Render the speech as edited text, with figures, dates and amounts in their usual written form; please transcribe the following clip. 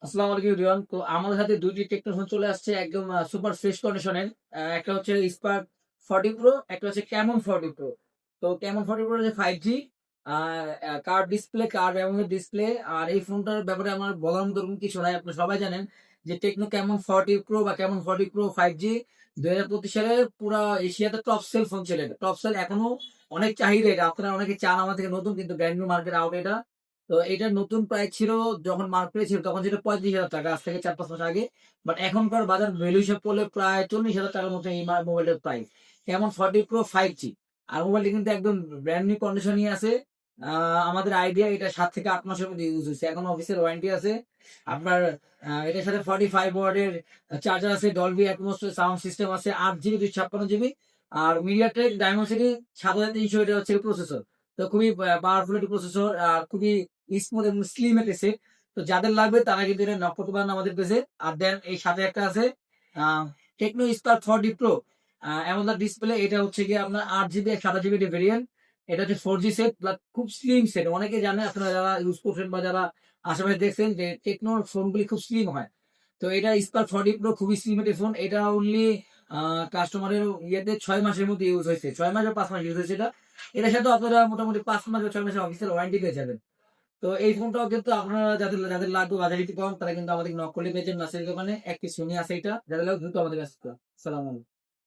আসসালামু আলাইকুম এভরিওয়ান। তো আমাদের হাতে ২ টি টেকনো ফোন চলে আসছে একদম সুপার ফ্রেশ কন্ডিশনের। একটা হচ্ছে Spark 40 Pro, একটা হচ্ছে Camon 40 Pro। তো Camon 40 Pro হচ্ছে 5G curve display, curve AMOLED display. আর এই ফোনটার ব্যাপারে আমার বলার মতো এরকম কিছু নাই। আপনারা সবাই জানেন যে টেকনো Camon 40 Pro বা Camon 40 Pro 5G ২০২৫ সালে পুরা এশিয়াতে টপ সেল ফোন ছিল এটা। টপ সেল এখনো অনেক চাহিদা এটা। আপনারা অনেকে চান আমার থেকে নতুন, কিন্তু ব্র্যান্ড নিউ মার্কেট আউট এটা। তো এটার নতুন প্রাইস ছিল যখন মার্কেটে ছিল তখন ছিল 35,000 টাকা, আজ থেকে ৪-৫ মাস আগে। বাট এখনকার বাজার ভ্যালু হিসাব করলে প্রায় 40,000 টাকার মতো এই মোবাইলের প্রাইস। এমন 40 প্রো 5G। আর মোবাইলটি কিন্তু একদম ব্র্যান্ড নিউ কন্ডিশনই আছে। আমাদের আইডিয়া এটা ৭ থেকে ৮ মাসের মধ্যে ইউজ হয়েছে। এখন অফিসের ওয়ারেন্টি আছে। আপনার এটার সাথে 45 ওয়াটের চার্জার আছে, ডলবি অ্যাটমস সাউন্ড সিস্টেম আছে, 8 জিবি 256 জিবি। আর মিডিয়াটেক ডায়মন্ডসিটি ৭৩০০, এটা হচ্ছে প্রসেসর। তো খুবই পাওয়ারফুল একটি প্রসেসর, আর খুবই স্মুথ এবং স্লিম একটা সেট। তো যাদের লাগবে তারা কিন্তু এটা নক করতে পারেন আমাদের পেজে। আর দেন এই সাথে একটা আছে Tecno Spark 40 pro AMOLED display. এটা হচ্ছে গিয়ে আপনার 8 জিবি 128 জিবি ভেরিয়েন্ট। এটা হচ্ছে 4G সেট, খুব স্লিম সেট। অনেকে জানে, আপনারা যারা ইউজ করছেন বা যারা আশেপাশে দেখছেন যে টেকনোর ফোনগুলি খুব স্লিম হয়। তো এটা স্পার্ক 40 প্রো খুবই স্লিম একটি ফোন। এটা অনলি কাস্টমারের ইয়েতে ৬ মাসের মধ্যে ইউজ হয়েছে, ৬ মাস বা ৫ মাস ইউজ হয়েছে এটা। এটার সাথে আপনারা মোটামুটি ৫ মাস বা ৬ মাসের অফিসিয়াল ওয়ারেন্টি পেয়ে যাবেন। তো এই ফোনটাও কিন্তু আপনারা যাদের যাদের লাগবে বাজারে একটু কম, তারা কিন্তু আমাদের নক করলে পেয়ে যাবেন নার্সারির দোকানে। এক পিস সোনি আছে এটা, যাদের লাগবে দ্রুত আমাদের কাছে আসতে হবে। সালাম আলাইকুম।